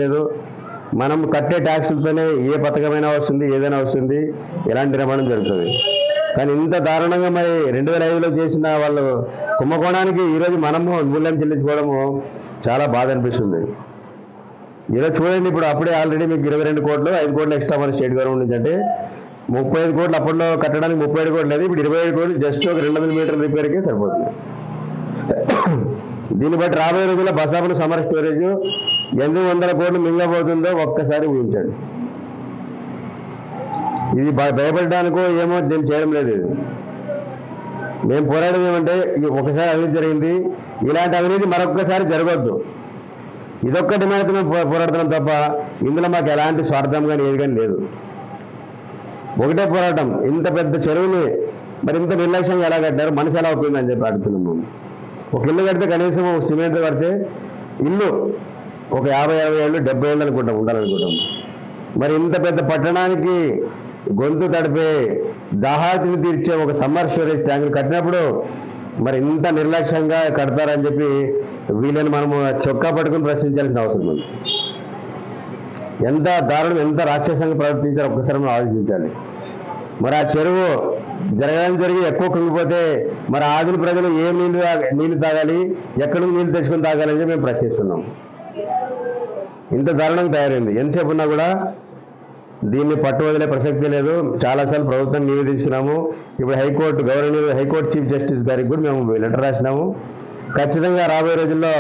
లేదు. మనం కట్టే ట్యాక్సులతోనే ఏ పథకమైనా వస్తుంది, ఏదైనా వస్తుంది, ఎలాంటి నిర్మాణం జరుగుతుంది. కానీ ఇంత దారుణంగా మరి 2005లో చేసిన వాళ్ళు కుంభకోణానికి ఈరోజు మనము మూల్యం చెల్లించుకోవడము చాలా బాధ అనిపిస్తుంది. ఈరోజు చూడండి, ఇప్పుడు అప్పుడే ఆల్రెడీ మీకు 22 కోట్లు 5 కోట్లు ఎక్స్ట్రా మన స్టేట్ గవర్నమెంట్ నుంచి, అంటే 35 కోట్లు అప్పట్లో కట్టడానికి 37 కోట్లు లేదు, ఇప్పుడు 27 కోట్లు జస్ట్ ఒక 200 మీటర్ల రిపేర్కే సరిపోతుంది. దీన్ని బట్టి రాబోయే రోజుల్లో బసాపురం సమ్మర్ స్టోరేజ్ 800 కోట్లు మింగబోతుందో ఒక్కసారి ఊహించండి. ఇది భయపడడానికో ఏమో నేను చేయడం లేదు. మేము పోరాడడం ఏమంటే, ఒకసారి అవినీతి జరిగింది, ఇలాంటి అవినీతి మరొక్కసారి జరగొద్దు, ఇదొక్క డిమాండ్తో మేము పోరాడుతున్నాం తప్ప ఇందులో మాకు ఎలాంటి స్వార్థం కానీ ఏది కానీ లేదు. ఒకటే పోరాటం, ఇంత పెద్ద చెరువుని మరి ఇంత నిర్లక్ష్యంగా ఎలా కట్టారు, మనసు ఎలా అవుతుందని చెప్పి అడుగుతున్నాము. ఒక ఇల్లు కడితే కనీసం సిమెంట్ కడితే ఇల్లు ఒక 50-60 ఏళ్ళు 70 ఏళ్ళు అనుకుంటాం ఉండాలనుకుంటాం. మరి ఇంత పెద్ద పట్టణానికి గొంతు తడిపే దాహాతిని తీర్చే ఒక సమ్మర్ స్టోరేజ్ ట్యాంకులు కట్టినప్పుడు మరి ఇంత నిర్లక్ష్యంగా కడతారని చెప్పి వీళ్ళని మనము చొక్కా పట్టుకుని ప్రశ్నించాల్సిన అవసరం ఉంది. ఎంత దారుణం, ఎంత రాక్షసంగా ప్రవర్తించారో ఒక్కసారి మనం ఆలోచించాలి. మరి ఆ చెరువు జరగడం జరిగి ఎక్కువ కుంగిపోతే మరి ఆదిని ప్రజలు ఏం నీళ్లు తాగాలి, ఎక్కడి నుంచి నీళ్లు తెచ్చుకొని తాగాలని మేము ప్రశ్నిస్తున్నాం. ఇంత దారుణంగా తయారైంది. ఎంతసేపు ఉన్నా కూడా దీన్ని పట్టు వదిలే ప్రసక్తి లేదు. చాలాసార్లు ప్రభుత్వం నివేదించుకున్నాము. ఇప్పుడు high court governor high court chief justice గారికి కూడా మేము లెటర్ రాసినాము. ఖచ్చితంగా రాబోయే రోజుల్లో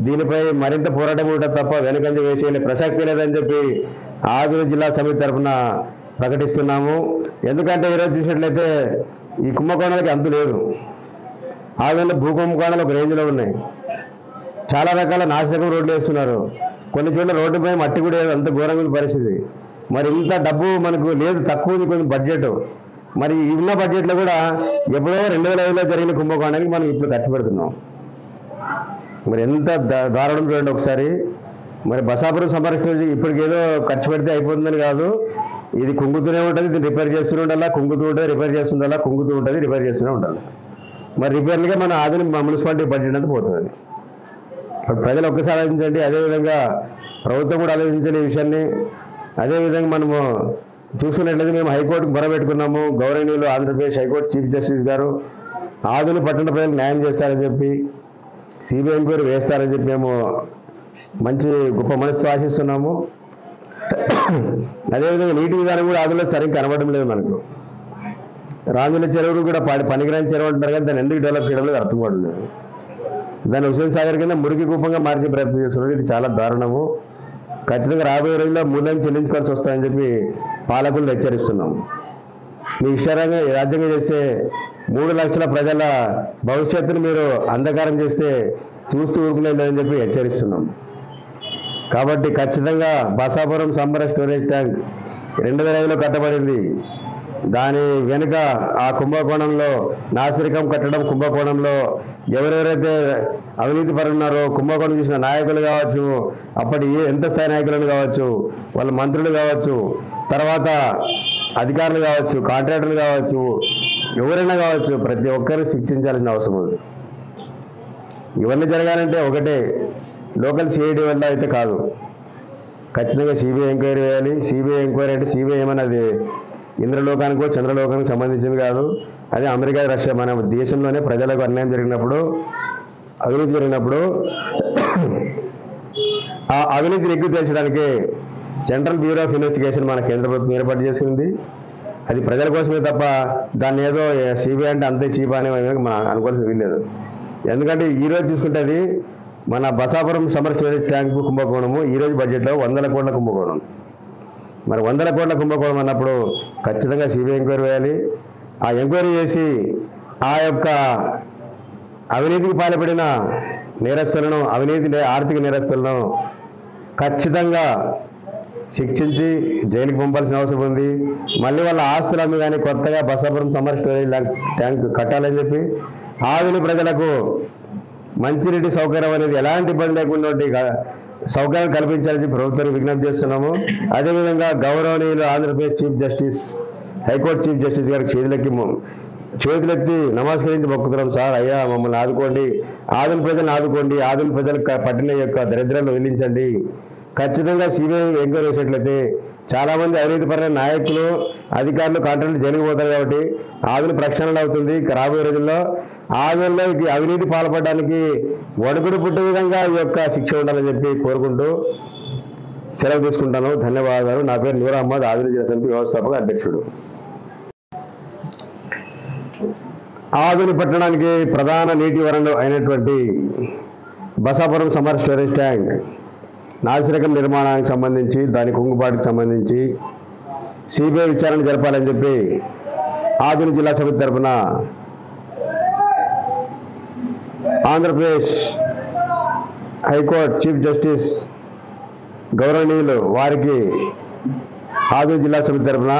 దీనిపై మరింత పోరాటం ఉంటుంది తప్ప వెనుకంజ వేసే ప్రసక్తి లేదని చెప్పి ఆదిలాబాద్ జిల్లా సమితి తరఫున ప్రకటిస్తున్నాము. ఎందుకంటే ఈరోజు చూసినట్లయితే ఈ కుంభకోణాలకి అంతు లేదు. ఆదిలాబాద్లో భూకుంభకోణాలు ఒక రేంజ్లో ఉన్నాయి. చాలా రకాల నాశకం రోడ్లు వేస్తున్నారు. కొన్ని చోట్ల రోడ్డుపై మట్టి కూడా అంత ఘోరంగా పరిస్థితి. మరి ఇంత డబ్బు మనకు లేదు, తక్కువ ఉంది కొంచెం బడ్జెట్. మరి ఉన్న బడ్జెట్లో కూడా ఎప్పుడో 2005లో జరిగిన కుంభకోణానికి మనం ఇప్పుడు ఖర్చు పెడుతున్నాం. మరి ఎంత దారుణం చూడండి ఒకసారి. మరి బసాపురం సమ్మర్ స్టోరేజ్ ఇప్పటికి ఏదో ఖర్చు పెడితే అయిపోతుందని కాదు, ఇది కుంగుతూనే ఉంటుంది, దీన్ని రిపేర్ చేస్తూనే ఉండాలా, కుంగుతూ ఉంటుంది, రిపేర్ చేస్తుండాలా, కుంగుతూ ఉంటుంది, రిపేర్ చేస్తూనే ఉండాలి. మరి రిపేర్లుగా మన ఆదిని మున్సిపాలిటీ బడ్జెట్ అంతా పోతుంది. ప్రజలు ఒక్కసారి ఆలోచించండి. అదేవిధంగా ప్రభుత్వం కూడా ఆలోచించాలి ఈ విషయాన్ని. అదేవిధంగా మనము చూసుకున్నట్లయితే మేము హైకోర్టుకు మొరబెట్టుకున్నాము. గౌరవనీయులు ఆంధ్రప్రదేశ్ హైకోర్టు చీఫ్ జస్టిస్ గారు ఆదిని పట్టణ ప్రజలకు న్యాయం చేస్తారని చెప్పి, సిబిఐ ఎంక్వైరీ వేస్తారని చెప్పి మేము మంచి గొప్ప మనసుతో ఆశిస్తున్నాము. అదేవిధంగా నీటి విధానం కూడా ఆదిలో సరిగ్గా కనబడడం లేదు మనకు. రాజుల చెరువులు కూడా పనికిరాని చెరువు అంటారు కానీ దాన్ని ఎందుకు డెవలప్ చేయడం లేదు అర్థం కావడం లేదు. దాన్ని హుస్సేన్ సాగర్ కింద మురికి కూపంగా మార్చే ప్రయత్నం చేస్తున్నారు. ఇది చాలా దారుణము. ఖచ్చితంగా రాబోయే రోజుల్లో మూల్యం చెల్లించుకోవాల్సి వస్తాయని చెప్పి పాలకులు హెచ్చరిస్తున్నాం. మీ ఇష్టారంగా రాజ్యాంగం చేస్తే 3 లక్షల ప్రజల భవిష్యత్తును మీరు అంధకారం చేస్తే చూస్తూ ఊరుకునేదని చెప్పి హెచ్చరిస్తున్నాం. కాబట్టి ఖచ్చితంగా బసాపురం సమ్మర్ స్టోరేజ్ ట్యాంక్ 2005లో కట్టబడింది. దాని వెనుక ఆ కుంభకోణంలో నాసిరకం కట్టడం కుంభకోణంలో ఎవరెవరైతే అవినీతి పరున్నారో, కుంభకోణం చేసిన నాయకులు కావచ్చు, అప్పటి ఎంత స్థాయి నాయకులను కావచ్చు, వాళ్ళ మంత్రులు కావచ్చు, తర్వాత అధికారులు కావచ్చు, కాంట్రాక్టర్లు కావచ్చు, ఎవరైనా కావచ్చు, ప్రతి ఒక్కరిని శిక్షించాల్సిన అవసరం ఉంది. ఇవన్నీ జరగాలంటే ఒకటే, లోకల్ సిఐడి వల్ల అయితే కాదు, ఖచ్చితంగా సిబిఐ ఎంక్వైరీ వేయాలి. సిబిఐ ఎంక్వైరీ అంటే సిబిఐ ఏమన్నది ఇంద్రలోకానికో చంద్రలోకానికి సంబంధించింది కాదు. అదే అమెరికా, రష్యా, మన దేశంలోనే ప్రజలకు అన్యాయం జరిగినప్పుడు, అవినీతి జరిగినప్పుడు ఆ అవినీతిని ఎగ్గు తేల్చడానికి సెంట్రల్ బ్యూరో ఆఫ్ ఇన్వెస్టిగేషన్ మన కేంద్ర ప్రభుత్వం ఏర్పాటు చేసింది. అది ప్రజల కోసమే తప్ప దాన్ని ఏదో సిబిఐ అంటే అంతే చీప అనే మనం అనుకోవాల్సిన వీల్లేదు. ఎందుకంటే ఈరోజు చూసుకుంటే అది మన బసాపురం సమ్మర్ స్టోరేజ్ ట్యాంకు కుంభకోణము ఈరోజు బడ్జెట్లో 100 కోట్ల కుంభకోణం. మరి 100 కోట్ల కుంభకోణం అన్నప్పుడు ఖచ్చితంగా సిబిఐ ఎంక్వైరీ వేయాలి. ఆ ఎంక్వైరీ చేసి ఆ యొక్క అవినీతికి పాల్పడిన నేరస్తులను, ఆర్థిక నేరస్తులను ఖచ్చితంగా శిక్షించి జైలుకి పంపాల్సిన అవసరం ఉంది. మళ్ళీ వాళ్ళ ఆస్తులను కానీ కొత్తగా బసాపురం సమ్మర్ స్టోరేజ్ ట్యాంక్ కట్టాలని చెప్పి ఆదిని ప్రజలకు మంచినీటి సౌకర్యం అనేది ఎలాంటి ఇబ్బంది లేకుండా సౌకర్యం కల్పించాలని ప్రభుత్వానికి విజ్ఞప్తి చేస్తున్నాము. అదేవిధంగా గౌరవనీయులు Andhra Pradesh chief justice, high court chief justice గారికి చేతులెత్తి నమస్కరించి మొక్కుతున్నాం. సార్, అయ్యా మమ్మల్ని ఆదుకోండి, ఆదిని ప్రజలను ఆదుకోండి, ఆదిని ప్రజలకు పట్టిన యొక్క దరిద్రాలను వదిలించండి. ఖచ్చితంగా సిబిఐ ఎంక్వైరీ చేసినట్లయితే చాలామంది అవినీతిపరమైన నాయకులు అధికారులు కాంట్రాక్టులు జరిగిపోతారు కాబట్టి ఆదుని ప్రక్షాళన అవుతుంది. రాబోయే రోజుల్లో ఆదుల్లో అవినీతి పాల్పడడానికి వడుగుడు పుట్టే విధంగా ఈ యొక్క శిక్ష ఉండాలని చెప్పి కోరుకుంటూ సెలవు తీసుకుంటాను. ధన్యవాదాలు. నా పేరు నూర్ అహ్మద్, ఆదిని జిల్లా సమితి వ్యవస్థాపక అధ్యక్షుడు. ఆదుని పట్టణానికి ప్రధాన నీటి వనరు అయినటువంటి బసాపురం సమ్మర్ స్టోరేజ్ ట్యాంక్ నాసిరకం నిర్మాణానికి సంబంధించి దాని కుంగుబాటుకు సంబంధించి సిబిఐ విచారణ జరపాలని చెప్పి ఆదిని జిల్లా సమితి తరఫున ఆంధ్రప్రదేశ్ హైకోర్టు చీఫ్ జస్టిస్ గౌరవనీయులు వారికి ఆదిని జిల్లా సమితి తరఫున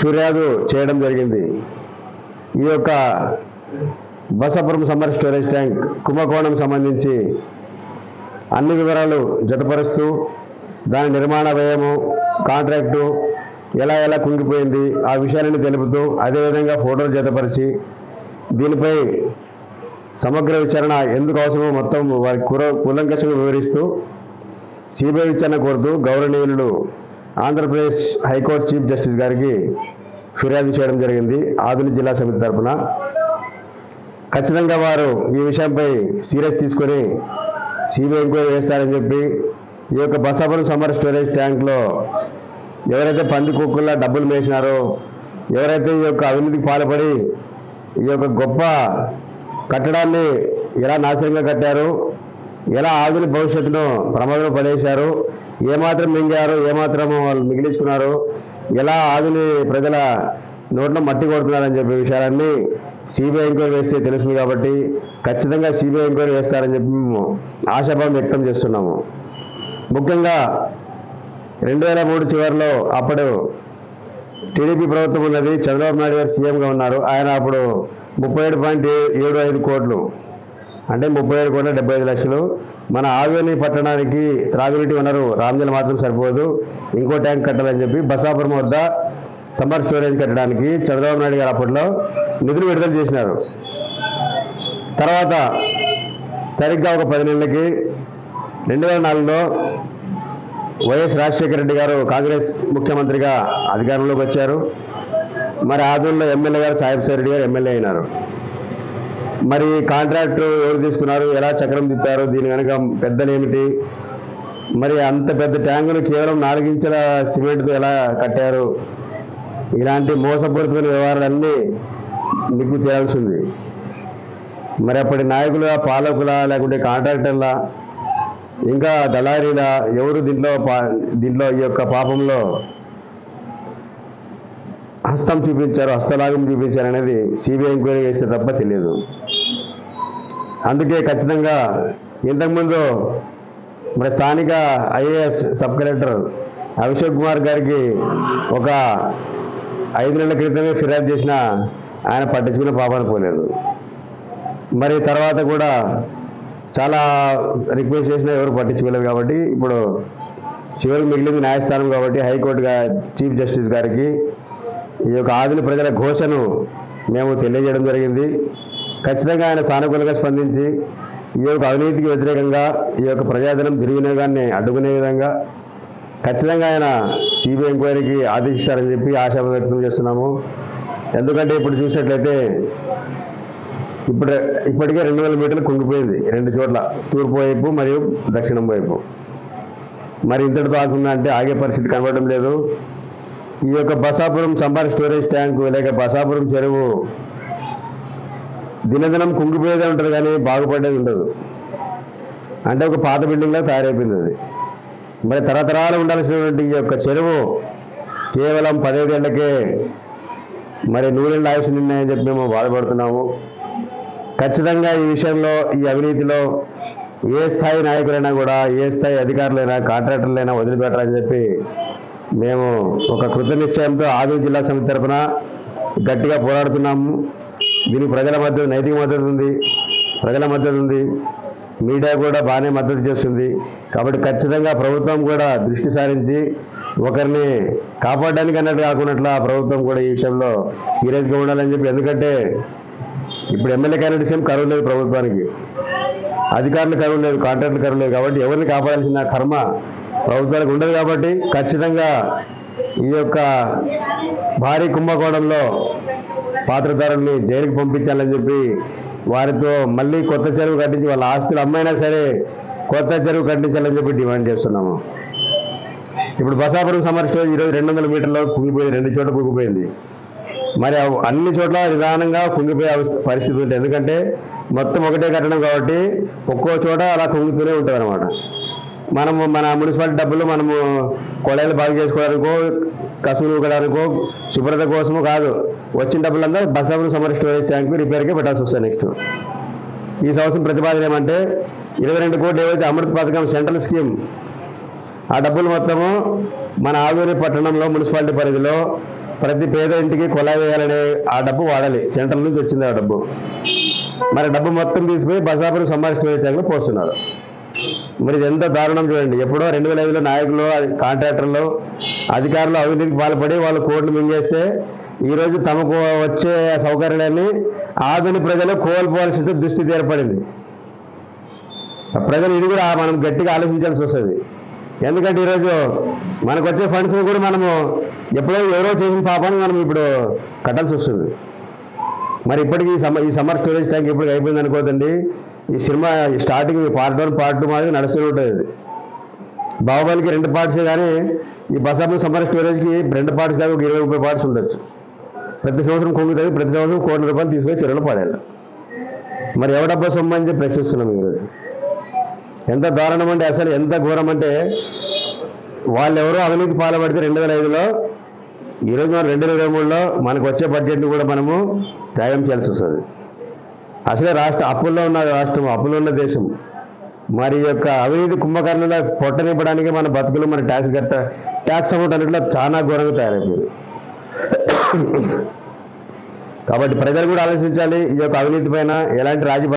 ఫిర్యాదు చేయడం జరిగింది. ఈ యొక్క బసాపురం సమ్మర్ స్టోరేజ్ ట్యాంక్ కుంభకోణం సంబంధించి అన్ని వివరాలు జతపరుస్తూ దాని నిర్మాణ వ్యయము, కాంట్రాక్టు ఎలా కుంగిపోయింది ఆ విషయాలను తెలుపుతూ అదేవిధంగా ఫోటోలు జతపరిచి దీనిపై సమగ్ర విచారణ ఎందుకు అవసరమో మొత్తం వారి కూలంకషంగా వివరిస్తూ సిబిఐ విచారణ కోరుతూ గౌరవనీయులు ఆంధ్రప్రదేశ్ హైకోర్టు చీఫ్ జస్టిస్ గారికి ఫిర్యాదు చేయడం జరిగింది. ఆదిని జిల్లా సమితి తరఫున ఖచ్చితంగా వారు ఈ విషయంపై సీరియస్ తీసుకొని సిబిఐ ఎంక్వైరీ చేస్తారని చెప్పి ఈ యొక్క బసాపురం సమ్మర్ స్టోరేజ్ ట్యాంక్లో ఎవరైతే పంది కుక్కల్లా డబ్బులు వేసినారో, ఎవరైతే ఈ యొక్క అవినీతికి పాల్పడి ఈ యొక్క గొప్ప కట్టడాన్ని ఎలా నాశనంగా కట్టారు, ఎలా ఆదుని భవిష్యత్తును ప్రమాదంలో పడేశారు, ఏమాత్రం మింగారు, ఏమాత్రం వాళ్ళు మిగిలించుకున్నారు, ఎలా ఆదుని ప్రజల నోట్లో మట్టి కొడుతున్నారని చెప్పే విషయాలన్నీ సిబిఐ ఎంక్వైరీ వేస్తే తెలుస్తుంది. కాబట్టి ఖచ్చితంగా సిబిఐ ఎంక్వైరీ వేస్తారని చెప్పి మేము ఆశాభావం వ్యక్తం చేస్తున్నాము. ముఖ్యంగా 2003 చివరిలో అప్పుడు టీడీపీ ప్రభుత్వం ఉన్నది, చంద్రబాబు నాయుడు గారు సీఎంగా ఉన్నారు. ఆయన అప్పుడు 37.75 కోట్లు అంటే 37,75,00,000 మన ఆదిని పట్టణానికి త్రాగునీటి వనరు రామజల మాత్రం సరిపోదు, ఇంకో ట్యాంక్ కట్టాలని చెప్పి బసాపురం వద్ద సమ్మర్ స్టోరేజ్ కట్టడానికి చంద్రబాబు నాయుడు గారు అప్పట్లో నిధులు విడుదల చేసినారు. తర్వాత సరిగ్గా ఒక 10 నెలలకి 2004లో వైఎస్ రాజశేఖర రెడ్డి గారు కాంగ్రెస్ ముఖ్యమంత్రిగా అధికారంలోకి వచ్చారు. మరి ఆదూరులో ఎమ్మెల్యే గారు సాహెబ్ రెడ్డి గారు ఎమ్మెల్యే అయినారు. మరి కాంట్రాక్టు ఎవరు తీసుకున్నారు, ఎలా చక్రం తిప్పారు, దీని కనుక పెద్దలు ఏమిటి, మరి అంత పెద్ద ట్యాంకును కేవలం 4 ఇంచుల సిమెంట్తో ఎలా కట్టారు, ఇలాంటి మోసపూరితమైన వ్యవహారాలన్నీ నిగ్గు తేల్సింది. మరి అప్పటి నాయకుల, పాలకుల, లేకుంటే కాంట్రాక్టర్ల, ఇంకా దళారీల ఎవరు దీంట్లో ఈ యొక్క పాపంలో హస్తం చూపించారు, హస్తలాగం చూపించారు అనేది సిబిఐ ఎంక్వైరీ చేస్తే తప్ప తెలియదు. అందుకే ఖచ్చితంగా ఇంతకుముందు మరి స్థానిక IAS sub collector Abhishek Kumar గారికి ఒక 5 నెలల క్రితమే ఫిర్యాదు చేసినా ఆయన పట్టించుకునే పాపాన పోలేదు. మరి తర్వాత కూడా చాలా రిక్వెస్ట్ చేసినా ఎవరు పట్టించుకోలేదు. కాబట్టి ఇప్పుడు చివరికి మిగిలింది న్యాయస్థానం కాబట్టి హైకోర్టు చీఫ్ జస్టిస్ గారికి ఈ యొక్క ఆదిని ప్రజల ఘోషను మేము తెలియజేయడం జరిగింది. ఖచ్చితంగా ఆయన సానుకూలంగా స్పందించి ఈ యొక్క అవినీతికి వ్యతిరేకంగా ఈ యొక్క ప్రజాధనం దుర్వినియోగాన్ని అడ్డుకునే విధంగా ఖచ్చితంగా ఆయన సిబిఐ ఎంక్వైరీకి ఆదేశిస్తారని చెప్పి ఆశాభావం వ్యక్తం చేస్తున్నాము. ఎందుకంటే ఇప్పుడు చూసినట్లయితే ఇప్పటికే 200 మీటర్లు కుంగిపోయింది 2 చోట్ల, తూర్పు వైపు మరియు దక్షిణం వైపు. మరి ఇంతటితో ఆగుతుందా అంటే ఆగే పరిస్థితి కనబడడం లేదు. ఈ యొక్క బసాపురం సమ్మర్ స్టోరేజ్ ట్యాంకు లేక బసాపురం చెరువు దినదినం కుంగిపోయేదే ఉంటుంది కానీ బాగుపడేది ఉండదు. అంటే ఒక పాత బిల్డింగ్లో తయారైపోయింది అది. మరి తరతరాలు ఉండాల్సినటువంటి ఈ యొక్క చెరువు కేవలం 15 ఏళ్లకే మరి 100 ఏళ్ళ ఆయుష్ నిన్నాయని చెప్పి మేము బాధపడుతున్నాము. ఖచ్చితంగా ఈ విషయంలో, ఈ అవినీతిలో ఏ స్థాయి నాయకులైనా కూడా, ఏ స్థాయి అధికారులైనా, కాంట్రాక్టర్లైనా వదిలిపెట్టాలని చెప్పి మేము ఒక కృతనిశ్చయంతో ఆదిని జిల్లా సమితి తరఫున గట్టిగా పోరాడుతున్నాము. దీనికి ప్రజల మద్దతు, నైతిక మద్దతు ఉంది, ప్రజల మద్దతు ఉంది, మీడియా కూడా బాగానే మద్దతు చేస్తుంది. కాబట్టి ఖచ్చితంగా ప్రభుత్వం కూడా దృష్టి సారించి ఒకరిని కాపాడడానికి అన్నట్టు కాకున్నట్ల ప్రభుత్వం కూడా ఈ విషయంలో సీరియస్గా ఉండాలని చెప్పి, ఎందుకంటే ఇప్పుడు ఎమ్మెల్యే క్యాండిడేట్స్ ఏం కరువు లేదు ప్రభుత్వానికి. అధికారులు కరువు లేదు, కాంట్రాక్టులు కరువు లేదు. కాబట్టి ఎవరిని కాపాడాల్సిన కర్మ ప్రభుత్వాలకు ఉండదు. కాబట్టి ఖచ్చితంగా ఈ యొక్క భారీ కుంభకోణంలో పాత్రధారుల్ని జైలుకి పంపించాలని చెప్పి వారితో మళ్ళీ కొత్త చెరువు కట్టించి వాళ్ళ ఆస్తులు అమ్మైనా సరే కొత్త చెరువు కట్టించాలని చెప్పి డిమాండ్ చేస్తున్నాము. ఇప్పుడు బసాపురం సమ్మర్ స్టోరేజ్ ఈరోజు 200 మీటర్లో కుంగిపోయింది, 2 చోట్ల కుంగిపోయింది. మరి అన్ని చోట్ల నిదానంగా కుంగిపోయే పరిస్థితి ఉంటుంది. ఎందుకంటే మొత్తం ఒకటే కట్టడం కాబట్టి ఒక్కో చోట అలా కుంగుతూనే ఉంటుంది అనమాట. మనము మన మున్సిపాలిటీ డబ్బులు మనము కొళాయిలు బాగు చేసుకోవడానికో కసువులు ఊగడానికో శుభ్రత కోసమో కాదు, వచ్చిన డబ్బులంతా బసాపురం సమ్మర్ స్టోరేజ్ ట్యాంక్ రిపేర్కే పెట్టాల్సి వస్తుంది. నెక్స్ట్ ఈ సంవత్సరం ప్రతిపాదన ఏమంటే 22 కోట్లు ఏవైతే అమృత్ పథకం సెంట్రల్ స్కీమ్, ఆ డబ్బులు మొత్తము మన ఆదూరి పట్టణంలో మున్సిపాలిటీ పరిధిలో ప్రతి పేద ఇంటికి కొలాయి వేయాలనే ఆ డబ్బు వాడాలి. సెంట్రల్ నుంచి వచ్చింది ఆ డబ్బు. మరి డబ్బు మొత్తం తీసుకుని బసాపురం సమ్మర్ స్టోరేజ్ ట్యాంక్లో పోస్తున్నారు. మరి ఇది ఎంత దారుణం చూడండి. ఎప్పుడో 2005లో నాయకులు, కాంట్రాక్టర్లు, అధికారులు అవినీతికి పాల్పడి వాళ్ళు కోట్లు మింగేస్తే ఈరోజు తమకు వచ్చే సౌకర్యాలన్నీ ఆధునిక ప్రజలు కోల్పోవాల్సిన దుస్థితి ఏర్పడింది. ప్రజలు ఇది కూడా మనం గట్టిగా ఆలోచించాల్సి వస్తుంది. ఎందుకంటే ఈరోజు మనకు వచ్చే ఫండ్స్ కూడా మనము ఎప్పుడో ఎవరో చేసిన పాపాన్ని మనం ఇప్పుడు కట్టాల్సి వస్తుంది. మరి ఇప్పటికీ ఈ సమ్మర్ స్టోరేజ్ ట్యాంక్ ఇప్పటికి అయిపోయింది అనుకోదండి. ఈ సినిమా స్టార్టింగ్ పార్ట్ 1 పార్ట్ 2 మాదిరి నడుస్తూనే ఉంటుంది. బాహుబలికి 2 పార్ట్సే కానీ ఈ బసాపురం సమ్మర్ స్టోరేజ్కి 2 పార్ట్స్ కాదు, ఒక 20-30 పార్ట్స్ ఉండొచ్చు. ప్రతి సంవత్సరం కుంగుతుంది, ప్రతి సంవత్సరం కోట్ల రూపాయలు తీసుకొని చెరువులో పడేయాలి. మరి ఎవడబ్బా సొమ్ము అని చెప్పి ప్రశ్నిస్తున్నాం ఈరోజు. ఎంత దారుణం అంటే, అసలు ఎంత ఘోరం అంటే, వాళ్ళు ఎవరో అవినీతి పాల్పడితే 2005లో, ఈరోజు మనం 2023లో మనకు వచ్చే బడ్జెట్ని కూడా మనము త్యాగం చేయాల్సి వస్తుంది. అసలే అప్పుల్లో ఉన్న రాష్ట్రం, అప్పుల్లో ఉన్న దేశం. మరి యొక్క అవినీతి కుంభకర్ణుల పొట్టనివ్వడానికి మన బతుకులు, మన ట్యాక్స్ అమౌంట్ అన్నింటిలో చాలా ఘోరంగా తయారైపోయింది. కాబట్టి ప్రజలు కూడా ఆలోచించాలి. ఈ యొక్క అవినీతి పైన ఎలాంటి రాజీ